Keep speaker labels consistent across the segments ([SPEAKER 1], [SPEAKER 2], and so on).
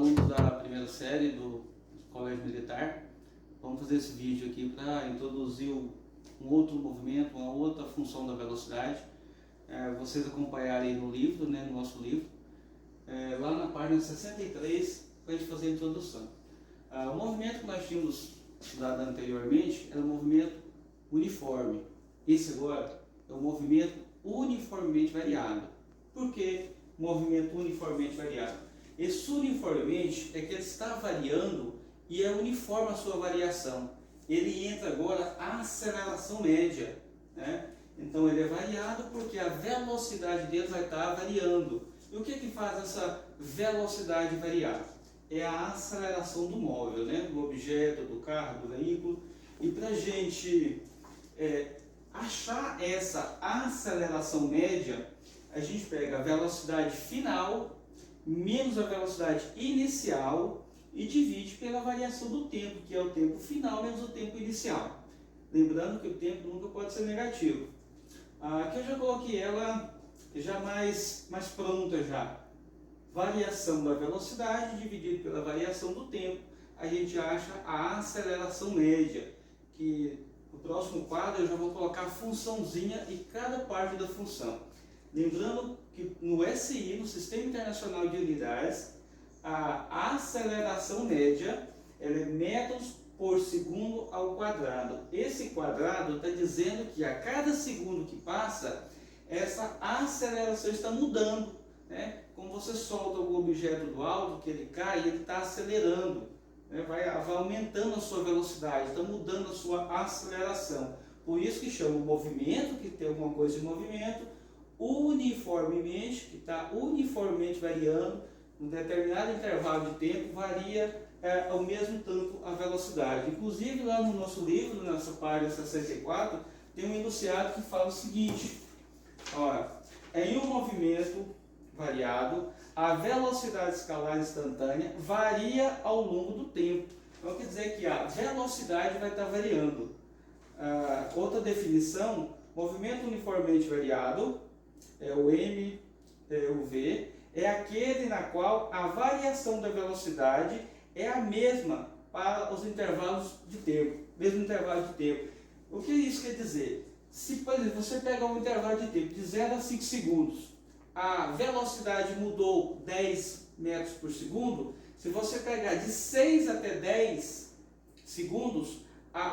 [SPEAKER 1] alunos da primeira série do Colégio Militar. Vamos fazer esse vídeo aqui para introduzir um outro movimento, uma outra função da velocidade. Vocês acompanharem no livro, no nosso livro, lá na página 63, para a gente fazer a introdução. O movimento que nós tínhamos estudado anteriormente era o movimento uniforme. Esse agora é o movimento uniformemente variado. Por que movimento uniformemente variado? Esse uniformemente é que ele está variando e é uniforme a sua variação. Ele entra agora a aceleração média, Então ele é variado porque a velocidade dele vai estar variando. E o que faz essa velocidade variar? É a aceleração do móvel, do objeto, do carro, do veículo. E para a gente achar essa aceleração média, a gente pega a velocidade final menos a velocidade inicial e divide pela variação do tempo, que é o tempo final menos o tempo inicial. Lembrando que o tempo nunca pode ser negativo. Aqui eu já coloquei ela já mais pronta já. Variação da velocidade dividido pela variação do tempo, a gente acha a aceleração média, que no próximo quadro eu já vou colocar a funçãozinha e cada parte da função. Lembrando que no SI, no Sistema Internacional de Unidades, a aceleração média ela é metros por segundo ao quadrado. Esse quadrado está dizendo que a cada segundo que passa, essa aceleração está mudando. Como você solta o objeto do alto, que ele cai, ele está acelerando, vai aumentando a sua velocidade, está mudando a sua aceleração. Por isso que chama o movimento, que tem alguma coisa de movimento, uniformemente, que está uniformemente variando, num determinado intervalo de tempo, varia ao mesmo tanto a velocidade. Inclusive lá no nosso livro, na nossa página 64, tem um enunciado que fala o seguinte: em um movimento variado, a velocidade escalar instantânea varia ao longo do tempo. Então quer dizer que a velocidade vai estar variando. Outra definição: movimento uniformemente variado, o M, o V, é aquele na qual a variação da velocidade é a mesma para os intervalos de tempo, mesmo intervalo de tempo. O que isso quer dizer? Se, por exemplo, você pegar um intervalo de tempo de 0 a 5 segundos, a velocidade mudou 10 metros por segundo, se você pegar de 6 até 10 segundos,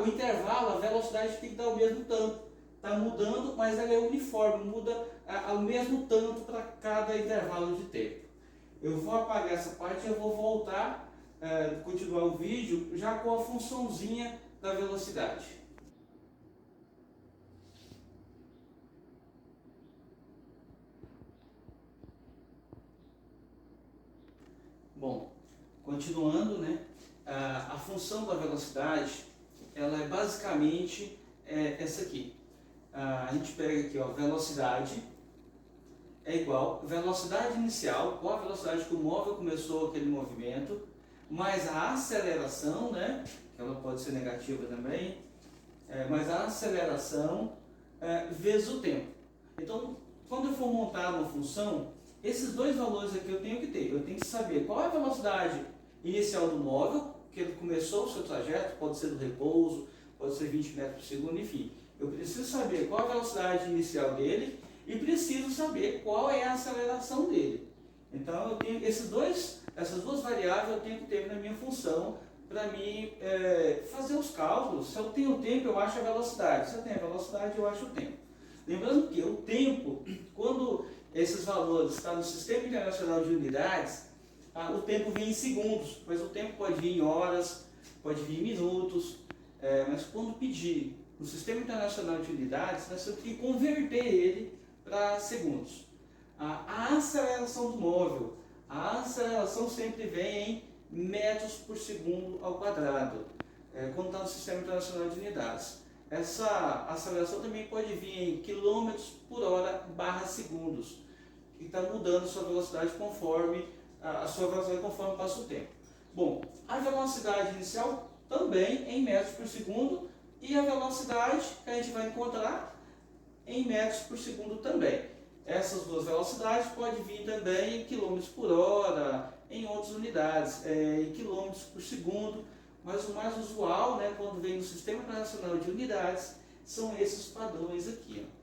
[SPEAKER 1] o intervalo, a velocidade tem que dar o mesmo tanto. Está mudando, mas ela é uniforme, muda ao mesmo tanto para cada intervalo de tempo. Eu vou apagar essa parte e eu vou voltar, continuar o vídeo já com a funçãozinha da velocidade. Bom, continuando, a função da velocidade, ela é basicamente essa aqui. A gente pega aqui, velocidade é igual velocidade inicial, qual a velocidade que o móvel começou aquele movimento, mais a aceleração, que ela pode ser negativa também, mas a aceleração vezes o tempo. Então, quando eu for montar uma função, esses dois valores aqui eu tenho que ter. Eu tenho que saber qual é a velocidade inicial do móvel, que ele começou o seu trajeto, pode ser do repouso, pode ser 20 metros por segundo, enfim. Eu preciso saber qual a velocidade inicial dele e preciso saber qual é a aceleração dele. Então eu tenho essas duas variáveis eu tenho que ter na minha função para mim fazer os cálculos. Se eu tenho tempo, eu acho a velocidade. Se eu tenho a velocidade, eu acho o tempo. Lembrando que o tempo, quando esses valores estão no Sistema Internacional de Unidades, o tempo vem em segundos, mas o tempo pode vir em horas, pode vir em minutos, mas quando pedir no Sistema Internacional de Unidades, nós temos que converter ele para segundos. A aceleração do móvel, a aceleração sempre vem em metros por segundo ao quadrado, quando está no Sistema Internacional de Unidades. Essa aceleração também pode vir em quilômetros por hora / segundos, que está mudando a sua velocidade conforme passa o tempo. Bom, a velocidade inicial também em metros por segundo, e a velocidade que a gente vai encontrar em metros por segundo também. essas duas velocidades pode vir também em quilômetros por hora, em outras unidades, em quilômetros por segundo, mas o mais usual, né, quando vem no Sistema Internacional de Unidades, são esses padrões aqui. Ó.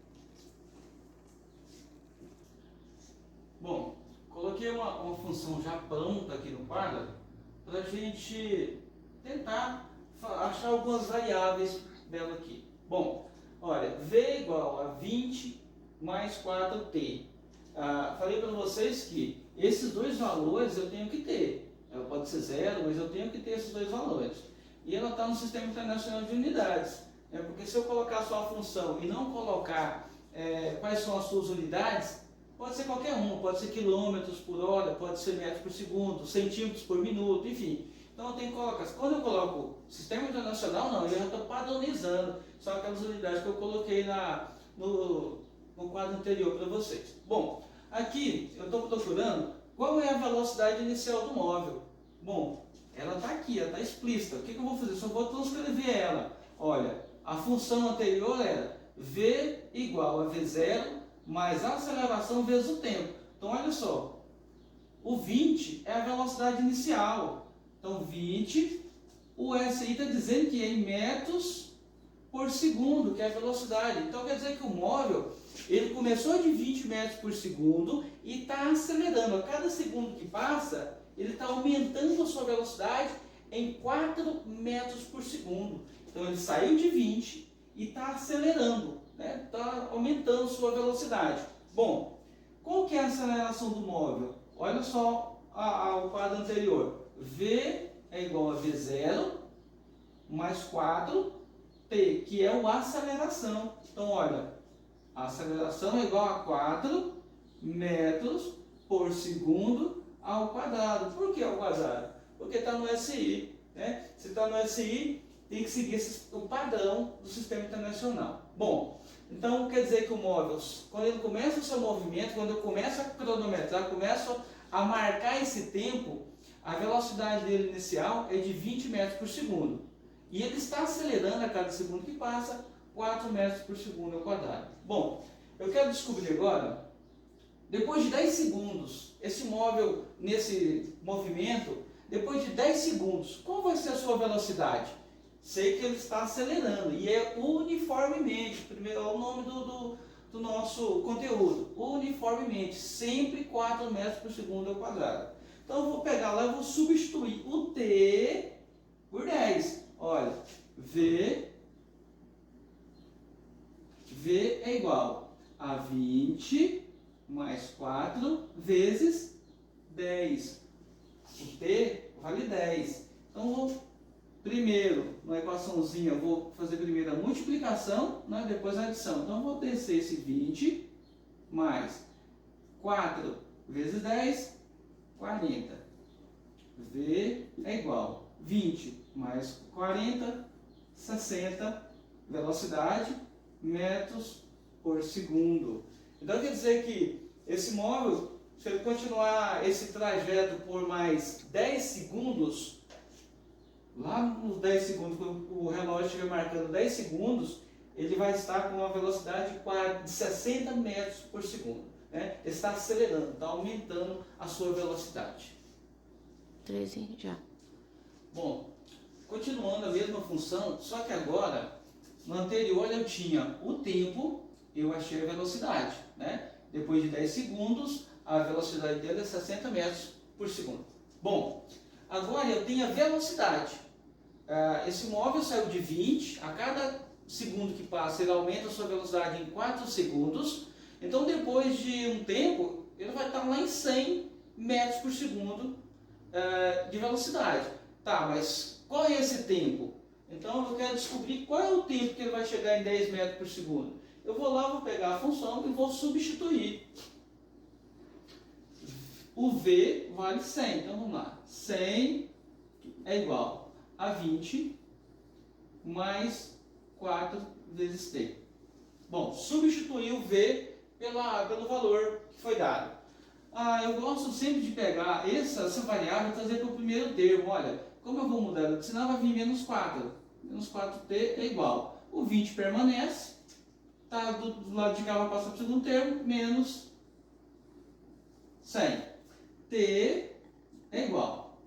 [SPEAKER 1] Bom, coloquei uma função já pronta aqui no quadro para a gente tentar achar algumas variáveis dela aqui. Bom, olha, V igual a 20 mais 4t. Falei para vocês que esses dois valores eu tenho que ter. Ela pode ser zero, mas eu tenho que ter esses dois valores. E ela está no Sistema Internacional de Unidades. Porque se eu colocar só a função e não colocar quais são as suas unidades, pode ser qualquer uma, pode ser quilômetros por hora, pode ser metros por segundo, centímetros por minuto, enfim. Então eu tenho que colocar. Quando eu coloco Sistema Internacional, não, eu já estou padronizando. São aquelas unidades que eu coloquei no quadro anterior para vocês. Bom, aqui eu estou procurando qual é a velocidade inicial do móvel. Bom, ela está aqui, ela está explícita. O que eu vou fazer? Só vou transcrever ela. Olha, a função anterior era V igual a V0 mais a aceleração vezes o tempo. Então, olha só, o 20 é a velocidade inicial. Então, 20, o SI está dizendo que é em metros por segundo, que é a velocidade. Então, quer dizer que o móvel, ele começou de 20 metros por segundo e está acelerando. A cada segundo que passa, ele está aumentando a sua velocidade em 4 metros por segundo. Então, ele saiu de 20 e está acelerando, né? Está aumentando sua velocidade. Bom, qual que é a aceleração do móvel? Olha só o quadro anterior. V é igual a V0 mais 4t, que é a aceleração. Então, olha, a aceleração é igual a 4 metros por segundo ao quadrado. Por que ao quadrado? Porque está no SI. Né? Se está no SI, tem que seguir o padrão do Sistema Internacional. Bom, então quer dizer que o móvel, quando ele começa o seu movimento, quando eu começo a cronometrar, começo a marcar esse tempo, a velocidade dele inicial é de 20 metros por segundo. E ele está acelerando a cada segundo que passa 4 metros por segundo ao quadrado. Bom, eu quero descobrir agora, depois de 10 segundos, esse móvel, nesse movimento, depois de 10 segundos, qual vai ser a sua velocidade? Sei que ele está acelerando, e é uniformemente, primeiro é o nome do nosso conteúdo, uniformemente, sempre 4 metros por segundo ao quadrado. Então eu vou pegar lá e vou substituir o t por 10. Olha, V é igual a 20 mais 4 vezes 10. O t vale 10. Então, primeiro, na equaçãozinha, eu vou fazer primeiro a multiplicação, né, depois a adição. Então, eu vou descer esse 20 mais 4 vezes 10, 40. V é igual a 20 mais 40, 60, velocidade, metros por segundo. Então, quer dizer que esse móvel, se ele continuar esse trajeto por mais 10 segundos, lá nos 10 segundos, quando o relógio estiver marcando 10 segundos, ele vai estar com uma velocidade de 60 metros por segundo. Né? Ele está acelerando, está aumentando a sua velocidade.
[SPEAKER 2] 13 já.
[SPEAKER 1] Bom, continuando a mesma função, só que agora, no anterior eu tinha o tempo, eu achei a velocidade. Né? Depois de 10 segundos, a velocidade dele é 60 metros por segundo. Bom, agora eu tenho a velocidade. Esse móvel saiu de 20, a cada segundo que passa ele aumenta a sua velocidade em 4 segundos. Então depois de um tempo, ele vai estar lá em 100 metros por segundo de velocidade. Tá, mas qual é esse tempo? Então eu quero descobrir qual é o tempo que ele vai chegar em 10 metros por segundo. Eu vou lá, vou pegar a função e vou substituir. O V vale 100, então vamos lá. 100 é igual a 20 mais 4 vezes t. Bom, substituir o V pelo valor que foi dado. Eu gosto sempre de pegar essa variável e trazer para o primeiro termo. Olha, como eu vou mudar? Senão vai vir menos 4. Menos 4t é igual. O 20 permanece. Tá, do lado de cá vai passar para o segundo termo, menos 100. T é igual.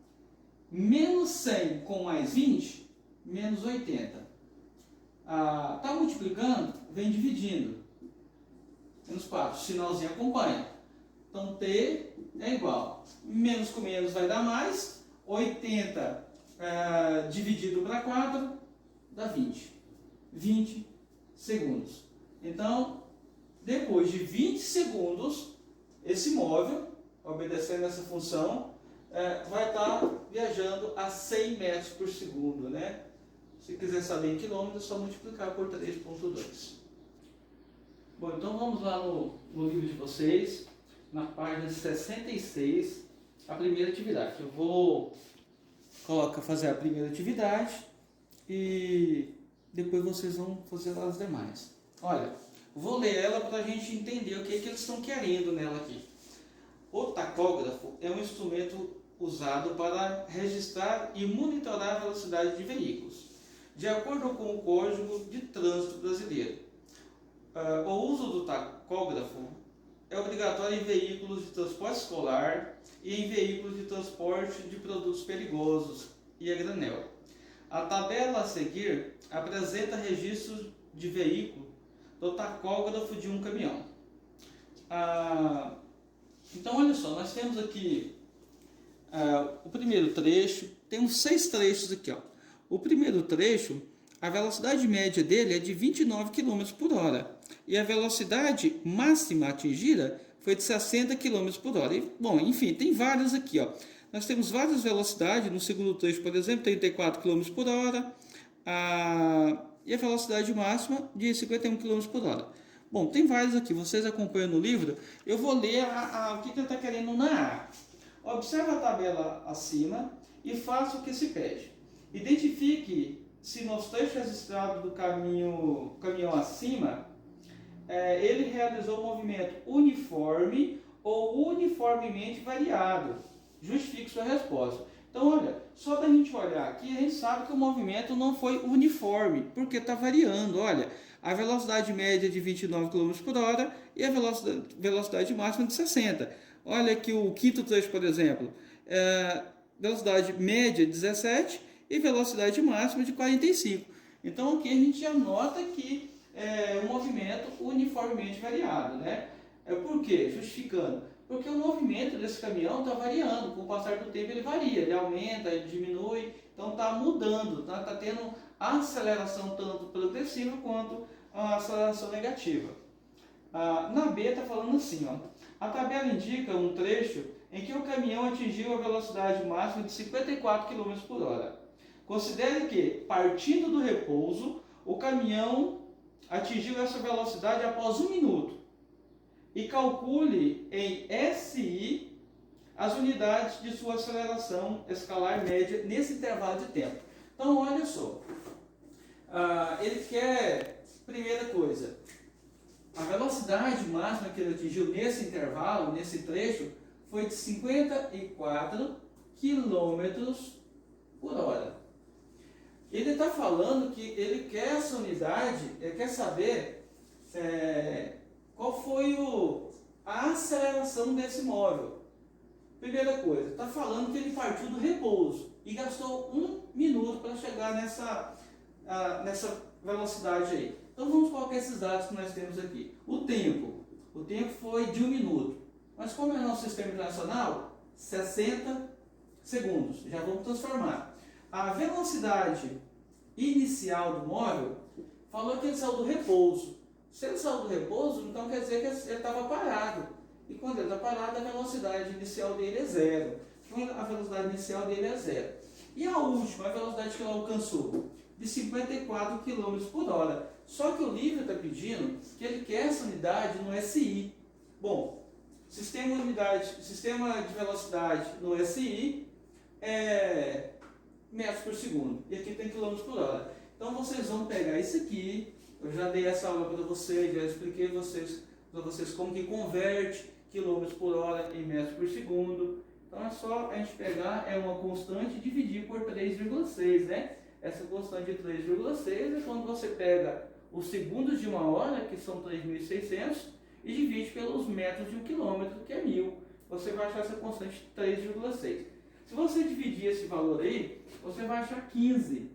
[SPEAKER 1] Menos 100 com mais 20, menos 80. Está multiplicando, vem dividindo. Menos 4, sinalzinho acompanha. Então, T é igual. Menos com menos vai dar mais. 80 dividido para 4 dá 20. 20 segundos. Então, depois de 20 segundos, esse móvel, obedecendo essa função, vai estar viajando a 100 metros por segundo, né? Se quiser saber em quilômetros, é só multiplicar por 3,2. Bom, então vamos lá no livro de vocês, na página 66, a primeira atividade. Eu vou fazer a primeira atividade e depois vocês vão fazer as demais. Olha, vou ler ela para a gente entender o que eles estão querendo nela aqui. O tacógrafo é um instrumento usado para registrar e monitorar a velocidade de veículos, de acordo com o Código de Trânsito Brasileiro. O uso do tacógrafo é obrigatório em veículos de transporte escolar e em veículos de transporte de produtos perigosos e a granel. A tabela a seguir apresenta registros de veículo do tacógrafo de um caminhão. Então, olha só, nós temos aqui o primeiro trecho, temos 6 trechos aqui. Ó. O primeiro trecho, a velocidade média dele é de 29 km por hora e a velocidade máxima atingida foi de 60 km por hora. E, bom, enfim, tem vários aqui. Ó. Nós temos várias velocidades, no segundo trecho, por exemplo, 34 km por hora e a velocidade máxima de 51 km por hora. Bom, tem vários aqui, vocês acompanham no livro. Eu vou ler o que ele está querendo narrar. Observe a tabela acima e faça o que se pede. Identifique se nos trechos registrados do caminhão acima, ele realizou um movimento uniforme ou uniformemente variado. Justifique sua resposta. Então, olha, só da gente olhar aqui, a gente sabe que o movimento não foi uniforme, porque está variando. Olha, a velocidade média de 29 km por hora e a velocidade máxima de 60. Olha aqui o quinto trecho, por exemplo, velocidade média de 17 e velocidade máxima de 45. Então, aqui a gente já nota que é um movimento uniformemente variado, né? Por quê? Justificando. Porque o movimento desse caminhão está variando, com o passar do tempo ele varia, ele aumenta, ele diminui, então está mudando, está tendo aceleração tanto progressiva quanto a aceleração negativa. Na B está falando assim, ó, a tabela indica um trecho em que o caminhão atingiu a velocidade máxima de 54 km por hora. Considere que, partindo do repouso, o caminhão atingiu essa velocidade após 1 minuto. E calcule em SI as unidades de sua aceleração escalar média nesse intervalo de tempo. Então, olha só. Ele quer, primeira coisa, a velocidade máxima que ele atingiu nesse intervalo, nesse trecho, foi de 54 km por hora. Ele está falando que ele quer essa unidade, ele quer saber qual foi a aceleração desse móvel. Primeira coisa, está falando que ele partiu do repouso e gastou 1 minuto para chegar nessa velocidade aí. Então vamos colocar esses dados que nós temos aqui. O tempo foi de 1 minuto. Mas como é o nosso sistema internacional, 60 segundos. Já vamos transformar. A velocidade inicial do móvel falou que ele saiu do repouso. Se ele saiu do repouso, então quer dizer que ele estava parado. E quando ele está parado, a velocidade inicial dele é 0. Então a velocidade inicial dele é 0. E a última, a velocidade que ele alcançou? De 54 km por hora. Só que o livro está pedindo que ele quer essa unidade no SI. Bom, sistema de velocidade no SI é metros por segundo. E aqui tem quilômetros por hora. Então vocês vão pegar isso aqui. Eu já dei essa aula para vocês, já expliquei para vocês como que converte quilômetros por hora em metros por segundo. Então é só a gente pegar uma constante e dividir por 3,6, né? Essa constante de 3,6 é quando você pega os segundos de 1 hora, que são 3.600, e divide pelos metros de 1 quilômetro, que é 1.000.
[SPEAKER 3] você vai achar essa constante 3,6. Se você dividir esse valor aí, você vai achar 15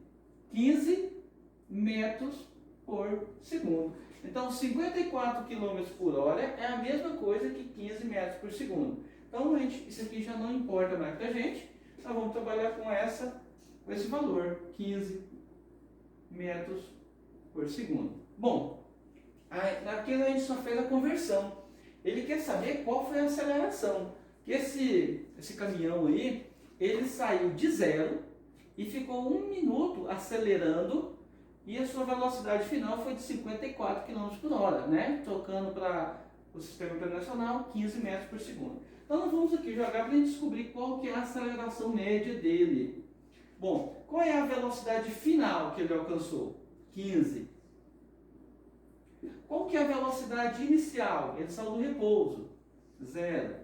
[SPEAKER 3] metros por segundo. Então, 54 km por hora é a mesma coisa que 15 metros por segundo. Então, isso aqui já não importa mais para a gente. Nós vamos trabalhar com esse valor, 15 metros por segundo. Bom, aqui a gente só fez a conversão. Ele quer saber qual foi a aceleração. Esse caminhão aí, ele saiu de 0 e ficou 1 minuto acelerando e a sua velocidade final foi de 54 km por hora, né? Trocando para o sistema internacional, 15 metros por segundo. Então nós vamos aqui jogar para a gente descobrir qual que é a aceleração média dele. Bom, qual é a velocidade final que ele alcançou? 15. Qual que é a velocidade inicial? Ele saiu do repouso. 0.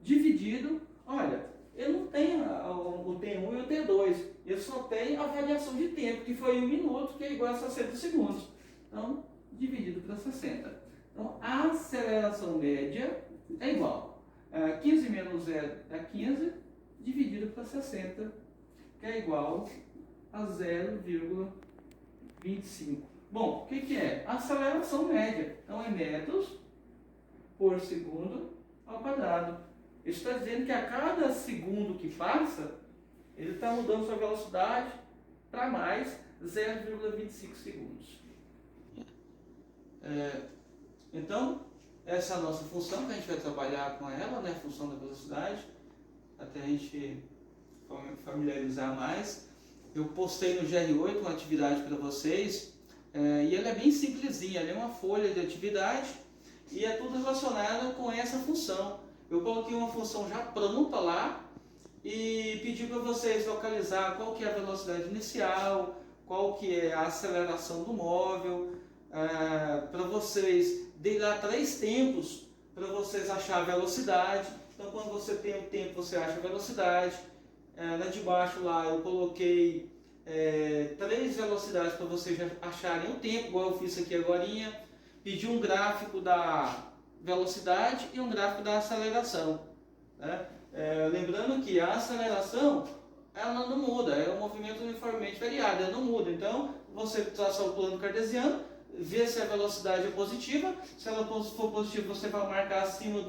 [SPEAKER 3] Dividido, olha, ele não tem o T1 e o T2. Ele só tem a variação de tempo, que foi 1 minuto, que é igual a 60 segundos. Então, dividido para 60. Então, a aceleração média é igual. 15 menos 0 é 15, dividido para 60, que é igual a 0,25. Bom, o que é? A aceleração média. Então, é metros por segundo ao quadrado. Isso está dizendo que a cada segundo que passa, ele está mudando sua velocidade para mais 0,25 segundos.
[SPEAKER 1] Então, essa é a nossa função, que a gente vai trabalhar com ela, né? A função da velocidade, até a gente familiarizar mais. Eu postei no GR8 uma atividade para vocês, e ela é bem simplesinha, ela é uma folha de atividade e é tudo relacionado com essa função. Eu coloquei uma função já pronta lá e pedi para vocês localizar qual que é a velocidade inicial, qual que é a aceleração do móvel, para vocês dei lá 3 tempos para vocês achar a velocidade. Então, quando você tem o tempo, você acha a velocidade. Na de baixo lá eu coloquei 3 velocidades para vocês acharem o tempo, igual eu fiz aqui agorinha. Pedi um gráfico da velocidade e um gráfico da aceleração, né? Lembrando que a aceleração ela não muda, é um movimento uniformemente variado, ela não muda. Então, você traça o plano cartesiano, vê se a velocidade é positiva. Se ela for positiva, você vai marcar acima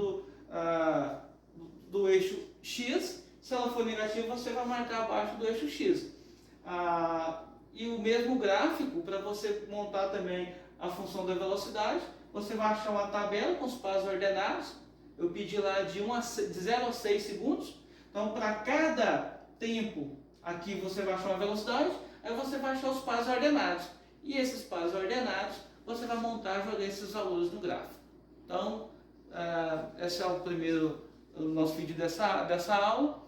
[SPEAKER 1] do eixo X. Se ela for negativa, você vai marcar abaixo do eixo X. E o mesmo gráfico, para você montar também a função da velocidade, você vai achar uma tabela com os passos ordenados. Eu pedi lá de 0 a 6 segundos. Então, para cada tempo, aqui você vai achar uma velocidade, aí você vai achar os passos ordenados. E esses passos ordenados, você vai montar e jogar esses valores no gráfico. Então, esse é o nosso vídeo dessa aula.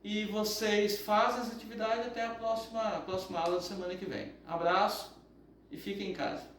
[SPEAKER 1] E vocês fazem essa atividade até a próxima aula da semana que vem. Abraço e fiquem em casa.